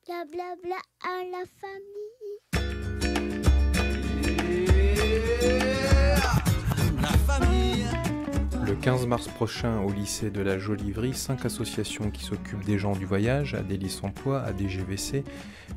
Blablabla à la famille. La famille. Le 15 mars prochain, au lycée de la Joliverie, 5 associations qui s'occupent des gens du voyage, Adélis Emploi, ADGVC,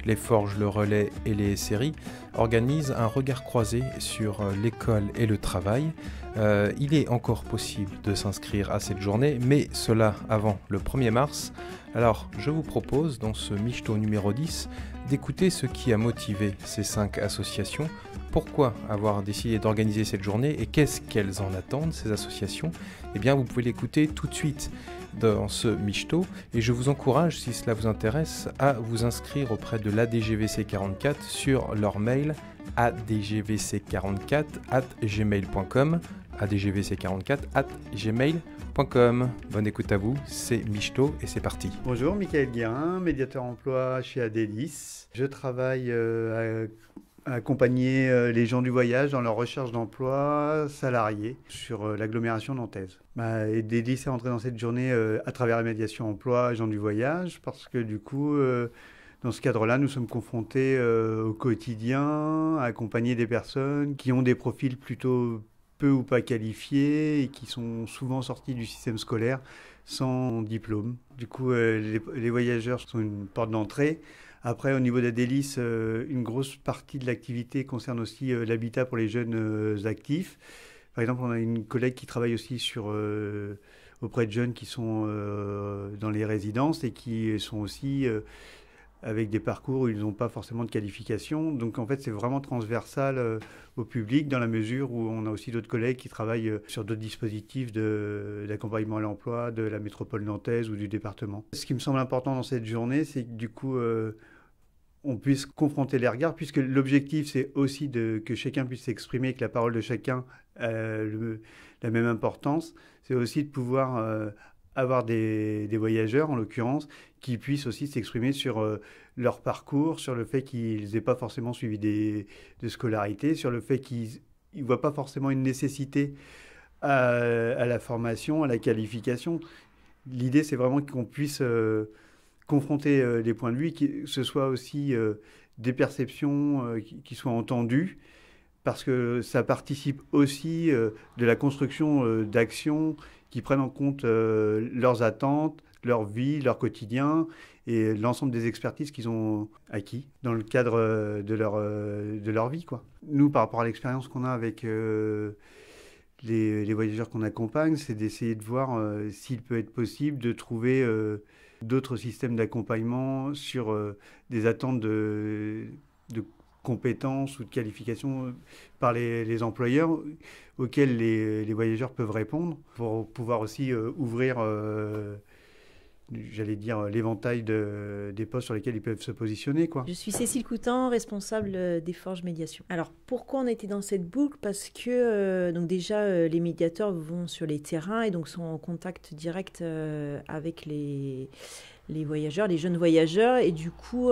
les Forges, le Relais et les SRI, organisent un regard croisé sur l'école et le travail. Il est encore possible de s'inscrire à cette journée, mais cela avant le 1er mars. Alors, je vous propose, dans ce Michto numéro 10, d'écouter ce qui a motivé ces 5 associations. Pourquoi avoir décidé d'organiser cette journée et qu'est-ce qu'elles en attendent, ces associations? Eh bien, vous pouvez l'écouter tout de suite dans ce Michto et je vous encourage, si cela vous intéresse, à vous inscrire auprès de l'ADGVC 44 sur leur mail adgvc44@gmail.com adgvc44@gmail.com. Bonne écoute à vous, c'est Michto et c'est parti. Bonjour, Michael Guérin, médiateur emploi chez Adélis. Je travaille à accompagner les gens du voyage dans leur recherche d'emploi salarié sur l'agglomération nantaise. Adélis est entré dans cette journée à travers la médiation emploi gens du voyage parce que du coup, dans ce cadre-là, nous sommes confrontés au quotidien à accompagner des personnes qui ont des profils plutôt peu ou pas qualifiés et qui sont souvent sortis du système scolaire sans diplôme. Du coup, les voyageurs sont une porte d'entrée. Après, au niveau d'Adélis, une grosse partie de l'activité concerne aussi l'habitat pour les jeunes actifs. Par exemple, on a une collègue qui travaille aussi auprès de jeunes qui sont dans les résidences et qui sont aussi avec des parcours où ils n'ont pas forcément de qualification. Donc en fait, c'est vraiment transversal au public dans la mesure où on a aussi d'autres collègues qui travaillent sur d'autres dispositifs d'accompagnement à l'emploi de la métropole nantaise ou du département. Ce qui me semble important dans cette journée, c'est que du coup, on puisse confronter les regards, puisque l'objectif, c'est aussi que chacun puisse s'exprimer, que la parole de chacun a la même importance. C'est aussi de pouvoir avoir des voyageurs, en l'occurrence, qui puissent aussi s'exprimer sur leur parcours, sur le fait qu'ils n'aient pas forcément suivi de scolarité, sur le fait qu'ils ne voient pas forcément une nécessité à la formation, à la qualification. L'idée, c'est vraiment qu'on puisse confronter les points de vue, que ce soit aussi des perceptions qui soient entendues, parce que ça participe aussi de la construction d'actions qui prennent en compte leurs attentes, leur vie, leur quotidien et l'ensemble des expertises qu'ils ont acquis dans le cadre de leur vie, quoi. Nous, par rapport à l'expérience qu'on a avec les voyageurs qu'on accompagne, c'est d'essayer de voir s'il peut être possible de trouver d'autres systèmes d'accompagnement sur des attentes de compétences ou de qualifications par les employeurs auxquels les voyageurs peuvent répondre pour pouvoir aussi ouvrir, j'allais dire, l'éventail des postes sur lesquels ils peuvent se positionner, quoi. Je suis Cécile Coutan, responsable des Forges Médiation. Alors, pourquoi on était dans cette boucle? Parce que donc déjà, les médiateurs vont sur les terrains et donc sont en contact direct avec les voyageurs, les jeunes voyageurs, et du coup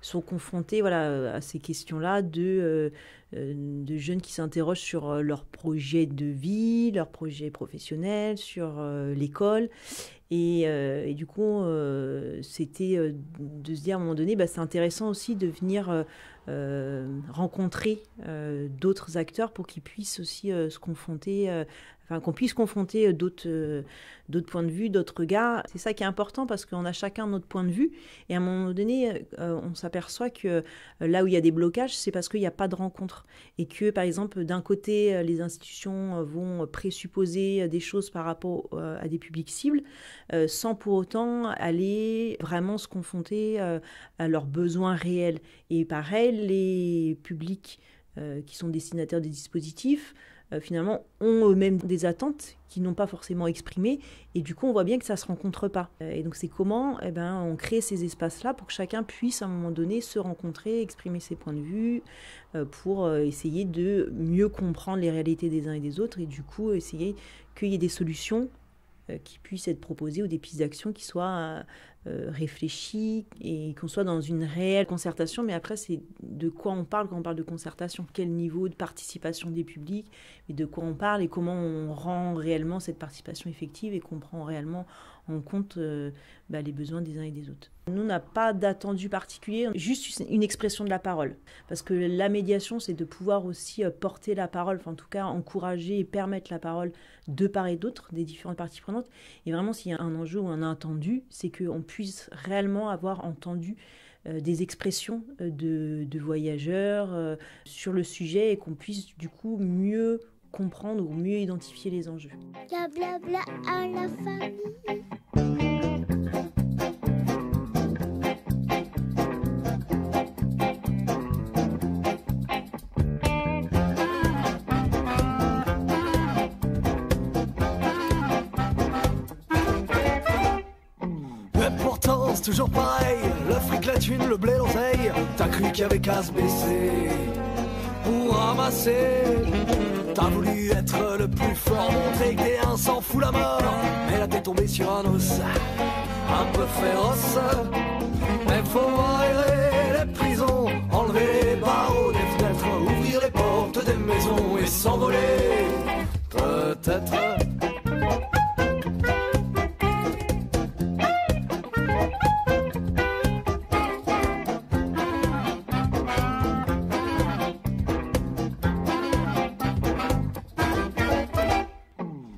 sont confrontés à ces questions-là de jeunes qui s'interrogent sur leur projet de vie, leur projet professionnel, sur l'école. Et du coup, c'était de se dire à un moment donné, c'est intéressant aussi de venir rencontrer d'autres acteurs pour qu'ils puissent aussi se confronter, qu'on puisse confronter d'autres points de vue, d'autres regards. C'est ça qui est important parce qu'on a chacun notre point de vue. Et à un moment donné, on s'aperçoit que là où il y a des blocages, c'est parce qu'il n'y a pas de rencontre. Et que, par exemple, d'un côté, les institutions vont présupposer des choses par rapport à des publics cibles, sans pour autant aller vraiment se confronter à leurs besoins réels. Et pareil, les publics qui sont destinataires des dispositifs, finalement, ont eux-mêmes des attentes qui n'ont pas forcément exprimées. Et du coup, on voit bien que ça ne se rencontre pas. Et donc, c'est comment on crée ces espaces-là pour que chacun puisse, à un moment donné, se rencontrer, exprimer ses points de vue, pour essayer de mieux comprendre les réalités des uns et des autres. Et du coup, essayer qu'il y ait des solutions qui puissent être proposées ou des pistes d'action qui soient réfléchies et qu'on soit dans une réelle concertation. Mais après, c'est de quoi on parle quand on parle de concertation, quel niveau de participation des publics, et de quoi on parle et comment on rend réellement cette participation effective et qu'on prend réellement en compte les besoins des uns et des autres. Nous, on n'a pas d'attendu particulier, juste une expression de la parole. Parce que la médiation, c'est de pouvoir aussi porter la parole, en tout cas encourager et permettre la parole de part et d'autre, des différentes parties prenantes. Et vraiment, s'il y a un enjeu ou un attendu, c'est qu'on puisse réellement avoir entendu des expressions de voyageurs sur le sujet et qu'on puisse du coup mieux comprendre ou mieux identifier les enjeux. Blablabla à la famille. C'est toujours pareil, le fric, la thune, le blé, l'oseille. T'as cru qu'il y avait qu'à se baisser pour ramasser. T'as voulu être le plus fort, montrer que t'es un s'en fout la mort. Mais là t'es tombé sur un os un peu féroce. Mais faut aérer les prisons, enlever les barreaux des fenêtres, ouvrir les portes des maisons et s'envoler. Peut-être.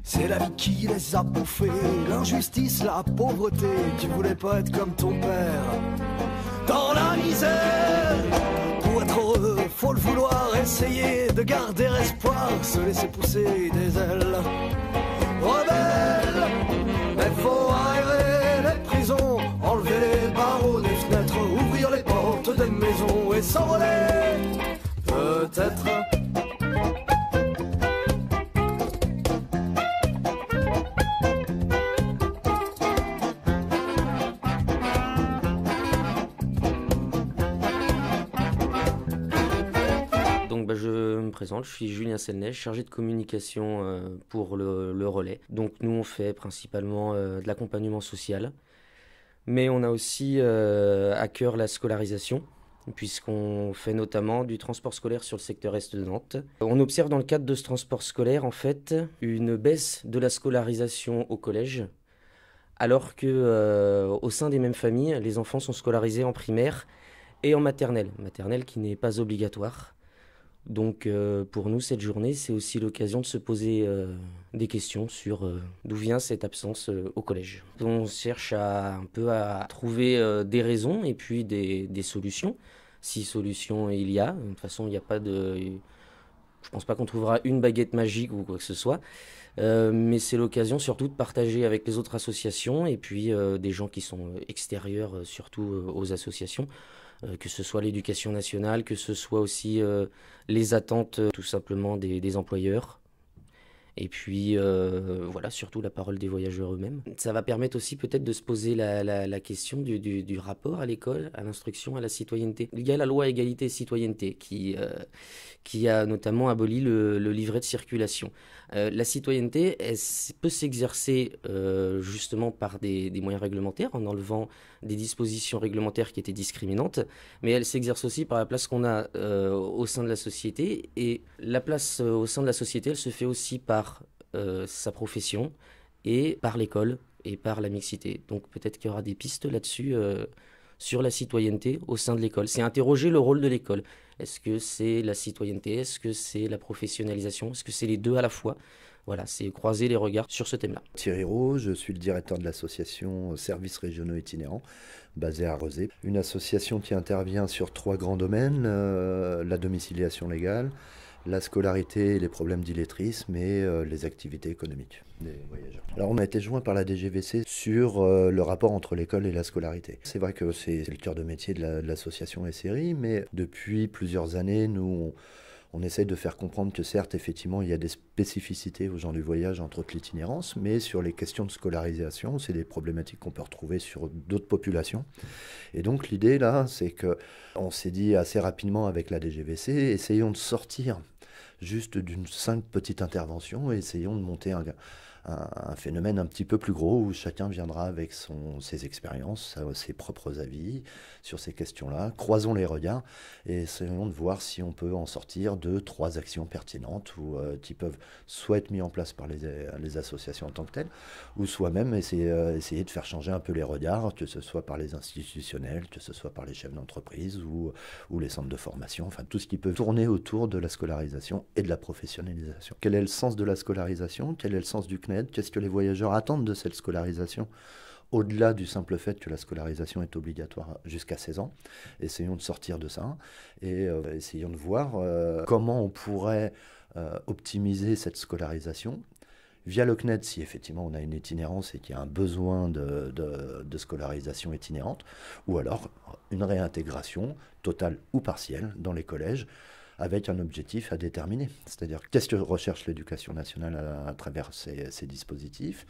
C'est la vie qui les a bouffés, l'injustice, la pauvreté. Tu voulais pas être comme ton père, dans la misère. Pour être heureux, faut le vouloir, essayer de garder espoir, se laisser pousser des ailes rebelles. Mais faut aérer les prisons, enlever les barreaux des fenêtres, ouvrir les portes des maisons et s'envoler. Peut-être. Je me présente, je suis Julien Selnay, chargé de communication pour le relais. Donc nous on fait principalement de l'accompagnement social, mais on a aussi à cœur la scolarisation, puisqu'on fait notamment du transport scolaire sur le secteur est de Nantes. On observe dans le cadre de ce transport scolaire en fait une baisse de la scolarisation au collège, alors que au sein des mêmes familles, les enfants sont scolarisés en primaire et en maternelle qui n'est pas obligatoire. Donc pour nous, cette journée, c'est aussi l'occasion de se poser des questions sur d'où vient cette absence au collège. On cherche un peu à trouver des raisons et puis des solutions. Si solutions il y a, de toute façon, il n'y a pas de... Je pense pas qu'on trouvera une baguette magique ou quoi que ce soit. Mais c'est l'occasion surtout de partager avec les autres associations et puis des gens qui sont extérieurs surtout aux associations. Que ce soit l'éducation nationale, que ce soit aussi les attentes tout simplement des employeurs. Et puis voilà, surtout la parole des voyageurs eux-mêmes. Ça va permettre aussi peut-être de se poser la question du rapport à l'école, à l'instruction, à la citoyenneté. Il y a la loi égalité et citoyenneté qui a notamment aboli le livret de circulation. La citoyenneté, elle peut s'exercer justement par des moyens réglementaires, en enlevant des dispositions réglementaires qui étaient discriminantes, mais elle s'exerce aussi par la place qu'on a au sein de la société. Et la place au sein de la société, elle se fait aussi par sa profession et par l'école et par la mixité. Donc peut-être qu'il y aura des pistes là-dessus sur la citoyenneté au sein de l'école. C'est interroger le rôle de l'école. Est-ce que c'est la citoyenneté? Est-ce que c'est la professionnalisation? Est-ce que c'est les deux à la fois? Voilà, c'est croiser les regards sur ce thème-là. Thierry Roux, je suis le directeur de l'association Services Régionaux Itinérants, basée à Rezé. Une association qui intervient sur 3 grands domaines, la domiciliation légale, la scolarité et les problèmes d'illettrisme et les activités économiques des voyageurs. Alors on a été joint par la DGVC sur le rapport entre l'école et la scolarité. C'est vrai que c'est le cœur de métier de l'association SRI, mais depuis plusieurs années, nous on essaye de faire comprendre que certes, effectivement, il y a des spécificités aux gens du voyage, entre autres l'itinérance, mais sur les questions de scolarisation, c'est des problématiques qu'on peut retrouver sur d'autres populations. Et donc l'idée là, c'est qu'on s'est dit assez rapidement avec la DGVC, essayons de sortir juste d'une simple petite intervention et essayons de monter un phénomène un petit peu plus gros où chacun viendra avec ses expériences, ses propres avis sur ces questions-là. Croisons les regards et essayons de voir si on peut en sortir 2-3 actions pertinentes qui peuvent soit être mises en place par les associations en tant que telles, ou soit même essayer de faire changer un peu les regards, que ce soit par les institutionnels, que ce soit par les chefs d'entreprise ou les centres de formation, enfin tout ce qui peut tourner autour de la scolarisation et de la professionnalisation. Quel est le sens de la scolarisation? Quel est le sens du CNED? Qu'est-ce que les voyageurs attendent de cette scolarisation? Au-delà du simple fait que la scolarisation est obligatoire jusqu'à 16 ans, essayons de sortir de ça et essayons de voir comment on pourrait optimiser cette scolarisation via le CNED, si effectivement on a une itinérance et qu'il y a un besoin de scolarisation itinérante, ou alors une réintégration totale ou partielle dans les collèges, avec un objectif à déterminer. C'est-à-dire, qu'est-ce que recherche l'éducation nationale à travers ces dispositifs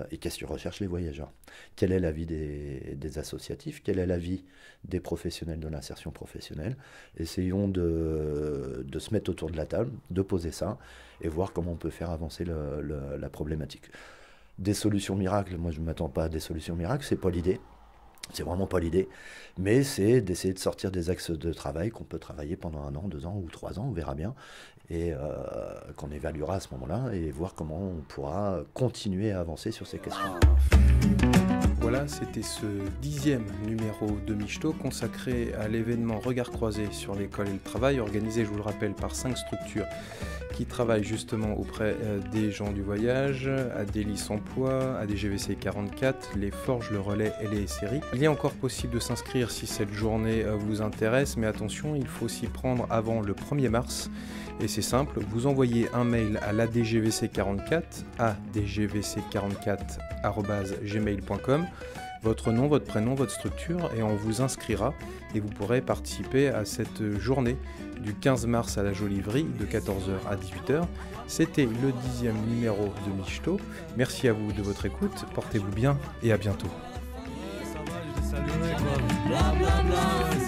et qu'est-ce que recherchent les voyageurs? Quel est l'avis des associatifs? Quel est l'avis des professionnels de l'insertion professionnelle? Essayons de se mettre autour de la table, de poser ça et voir comment on peut faire avancer la problématique. Des solutions miracles, moi je ne m'attends pas à des solutions miracles, c'est pas l'idée. C'est vraiment pas l'idée, mais c'est d'essayer de sortir des axes de travail qu'on peut travailler pendant 1 an, 2 ans ou 3 ans, on verra bien, et qu'on évaluera à ce moment-là, et voir comment on pourra continuer à avancer sur ces questions. Voilà, c'était ce 10e numéro de Michto consacré à l'événement Regard croisé sur l'école et le travail, organisé, je vous le rappelle, par 5 structures qui travaillent justement auprès des gens du voyage, Adélis Emploi, ADGVC 44, les Forges, le Relais et les SRI. Il est encore possible de s'inscrire si cette journée vous intéresse, mais attention, il faut s'y prendre avant le 1er mars. Et c'est simple, vous envoyez un mail à l'ADGVC44, adgvc44@gmail.com, votre nom, votre prénom, votre structure, et on vous inscrira et vous pourrez participer à cette journée du 15 mars à la Jolivrie de 14h à 18h. C'était le 10e numéro de Michto. Merci à vous de votre écoute, portez-vous bien et à bientôt. C'est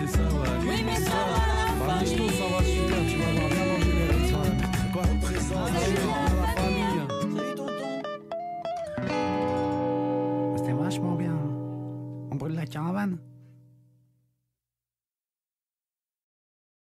ça, ouais. Oui, mais ça va. Michto, ça va super, tu vas voir, viens manger les restes. C'est quoi? Présent, la famille. Salut, tonton. C'était vachement bien. On brûle la caravane.